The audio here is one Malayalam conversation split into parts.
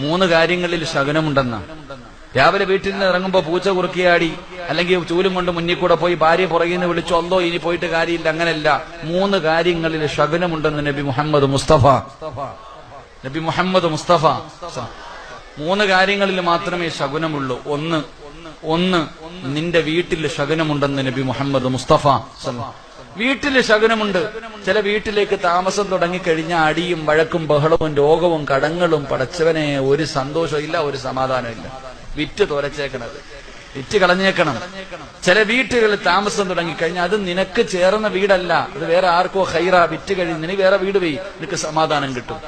3 കാര്യങ്ങളിൽ ശകുനമുണ്ടെന്ന. രാവിലെ വീട്ടിൽ നിന്ന് ഇറങ്ങുമ്പോ പൂച്ച കുറുക്കിയാടി അല്ലെങ്കിൽ ചൂലും കൊണ്ട് മുന്നിൽ കൂടെ പോയി ഭാര്യ പുറകിൽ നിന്ന് വിളിച്ചു, അല്ലോ ഇനി പോയിട്ട് കാര്യമില്ല. അങ്ങനെയല്ല, 3 കാര്യങ്ങളിൽ ശകുനമുണ്ടെന്ന് നബി മുഹമ്മദ് മുസ്തഫ. 3 കാര്യങ്ങളിൽ മാത്രമേ ശകുനമുള്ളൂ. ഒന്ന് നിന്റെ വീട്ടിൽ ശകുനമുണ്ടെന്ന് നബി മുഹമ്മദ് മുസ്തഫ. വീട്ടില് ശകുനമുണ്ട്. ചില വീട്ടിലേക്ക് താമസം തുടങ്ങിക്കഴിഞ്ഞ അടിയും വഴക്കും ബഹളവും രോഗവും കടങ്ങളും, പടച്ചവനെ ഒരു സന്തോഷമില്ല, ഒരു സമാധാനമില്ല. വിറ്റ് തുരച്ചേക്കണത്, വിറ്റ് കളഞ്ഞേക്കണം. ചില വീട്ടുകളിൽ താമസം തുടങ്ങിക്കഴിഞ്ഞാൽ അത് നിനക്ക് ചേർന്ന വീടല്ല, അത് വേറെ ആർക്കോ ഹൈറ, വിറ്റ് കഴിഞ്ഞ് നീ വേറെ വീട് പോയി, നിനക്ക് സമാധാനം കിട്ടും.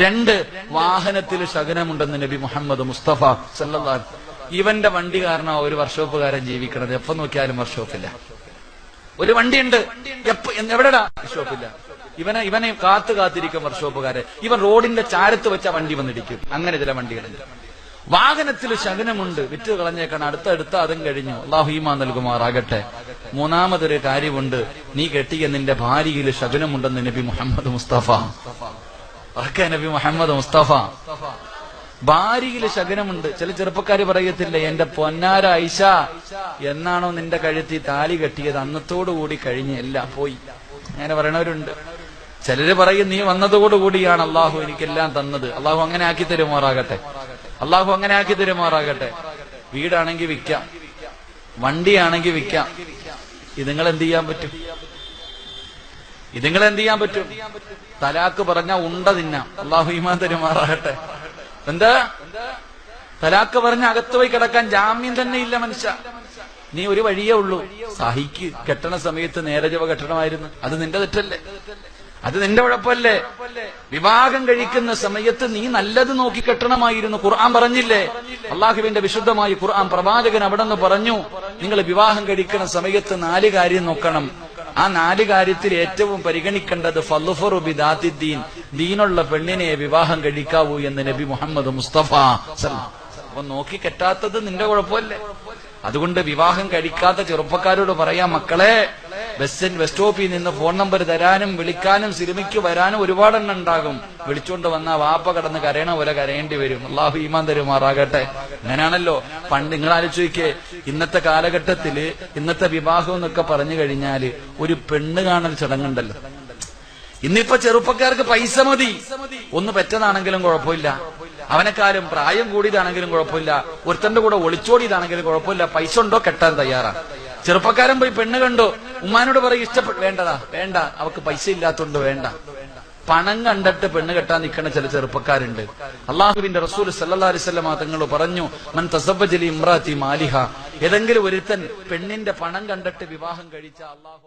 2 വാഹനത്തിൽ ശകുനമുണ്ടെന്ന് നബി മുഹമ്മദ് മുസ്തഫ സല്ലല്ലാഹു അലൈഹി വസല്ലം. ഇവന്റെ വണ്ടി കാരണം ഒരു വർഷോപ്പുകാരൻ ജീവിക്കണത്. എപ്പോ നോക്കിയാലും വർഷോപ്പില്ല. ഒരു വണ്ടിയുണ്ട്, എവിടെടാ വർഷോപ്പില്ല. ഇവനെ കാത്തിരിക്കും വർഷോപ്പുകാരൻ. ഇവൻ റോഡിന്റെ ചാരത്ത് വെച്ച വണ്ടി വന്നിരിക്കും. അങ്ങനെ ചില വണ്ടികളുണ്ട്. വാഹനത്തിൽ ശകുനമുണ്ട്, വിറ്റ് കളഞ്ഞേക്കണം. അടുത്തടുത്ത അതും കഴിഞ്ഞു. അല്ലാഹു ഈമാൻ നൽകുമാറാകട്ടെ. 3-മതൊരു കാര്യമുണ്ട്, നീ കെട്ടിയ നിന്റെ ഭാര്യയിൽ ശകുനമുണ്ടെന്ന് നബി മുഹമ്മദ് മുസ്തഫ. നബി മുഹമ്മദ് മുസ്തഫ ഭാര്യയിൽ ശകുനമുണ്ട്. ചില ചെറുപ്പക്കാര് പറയത്തില്ല, എന്റെ പൊന്നാര ഐഷ, എന്നാണോ നിന്റെ കഴുത്തി താലി കെട്ടിയത് അന്നത്തോടുകൂടി കഴിഞ്ഞ് എല്ലാം പോയി. അങ്ങനെ പറയണവരുണ്ട്. ചിലര് പറയും, നീ വന്നതോടുകൂടിയാണ് അള്ളാഹു എനിക്കെല്ലാം തന്നത്. അള്ളാഹു അങ്ങനെ ആക്കി തരുമാറാകട്ടെ. അള്ളാഹു അങ്ങനെ ആക്കി തരുമാറാകട്ടെ. വീടാണെങ്കിൽ വിൽക്കാം, വണ്ടിയാണെങ്കിൽ വിൽക്കാം. ഇതുങ്ങൾ എന്ത് ചെയ്യാൻ പറ്റും? തലാക്ക് പറഞ്ഞ ഉണ്ട തിന്നാം. അള്ളാഹു ഈമാൻ തരുമാറാകട്ടെ. എന്താ തലാക്ക് പറഞ്ഞ അകത്ത് പോയി കിടക്കാൻ ജാമ്യം തന്നെ ഇല്ല മനുഷ്യ. നീ ഒരു വഴിയേ ഉള്ളൂ, സഹിക്ക്. കെട്ടണ സമയത്ത് നേരെ ചൊവ്വ കെട്ടണമായിരുന്നു. അത് നിന്റെ തെറ്റല്ലേ? അത് നിന്റെ കുഴപ്പമല്ലേ? വിവാഹം കഴിക്കുന്ന സമയത്ത് നീ നല്ലത് നോക്കി കെട്ടണമായിരുന്നു. ഖുർആൻ പറഞ്ഞില്ലേ? അള്ളാഹുവിന്റെ വിശുദ്ധമായ ഖുർആൻ പ്രവാചകൻ അവിടെ നിന്ന് പറഞ്ഞു, നിങ്ങൾ വിവാഹം കഴിക്കുന്ന സമയത്ത് 4 കാര്യം നോക്കണം. ആ 4 കാര്യത്തിൽ ഏറ്റവും പരിഗണിക്കേണ്ടത് ഫളുഫറു ബിദാത്തിദ്ദീൻ, ദീനുള്ള പെണ്ണിനെ വിവാഹം കഴിക്കാവൂ എന്ന് നബി മുഹമ്മദ് മുസ്തഫ. അപ്പൊ നോക്കി കെട്ടാത്തത് നിന്റെ കുഴപ്പമല്ലേ? അതുകൊണ്ട് വിവാഹം കഴിക്കാത്ത ചെറുപ്പക്കാരോട് പറയാം, മക്കളെ, ബസ് സ്റ്റോപ്പിൽ നിന്ന് ഫോൺ നമ്പർ തരാനും വിളിക്കാനും സിനിമയ്ക്ക് വരാനും ഒരുപാടെണ്ണം ഉണ്ടാകും. വിളിച്ചുകൊണ്ട് വന്ന വാപ്പ കടന്ന് കരയണ പോലെ കരയേണ്ടി വരും. അള്ളാഹു ഈമാൻ തരുമാറാകട്ടെ. അങ്ങനെയാണല്ലോ പണ്ട്. നിങ്ങൾ ആലോചിക്കേ, ഇന്നത്തെ കാലഘട്ടത്തില് ഇന്നത്തെ വിവാഹം എന്നൊക്കെ പറഞ്ഞു കഴിഞ്ഞാല് ഒരു പെണ്ണ് കാണൽ ചടങ്ങുണ്ടല്ലോ. ഇന്നിപ്പോ ചെറുപ്പക്കാർക്ക് പൈസ മതി. ഒന്ന് പെറ്റതാണെങ്കിലും കുഴപ്പമില്ല, അവനെക്കാരും പ്രായം കൂടിയതാണെങ്കിലും കുഴപ്പമില്ല, ഒരുത്തന്റെ കൂടെ ഒളിച്ചോടിയതാണെങ്കിലും കുഴപ്പമില്ല, പൈസ ഉണ്ടോ കെട്ടാൻ തയ്യാറാണ്. ചെറുപ്പക്കാരൻ പോയി പെണ്ണ് കണ്ടോ, ഉമ്മാനോട് പറയും വേണ്ട, അവക്ക് പൈസ ഇല്ലാത്തോണ്ട് വേണ്ട. പണം കണ്ടിട്ട് പെണ്ണ് കെട്ടാൻ നിൽക്കുന്ന ചില ചെറുപ്പക്കാരുണ്ട്. അള്ളാഹുവിന്റെ റസൂൽ സല്ലല്ലാഹു അലൈഹി വസല്ലം തങ്ങൾ പറഞ്ഞു, മൻ തസവ്വജ ലി ഇംറാത്തി മാലിഹ, ഏതെങ്കിലും ഒരുത്തൻ പെണ്ണിന്റെ പണം കണ്ടിട്ട് വിവാഹം കഴിച്ച അള്ളാഹു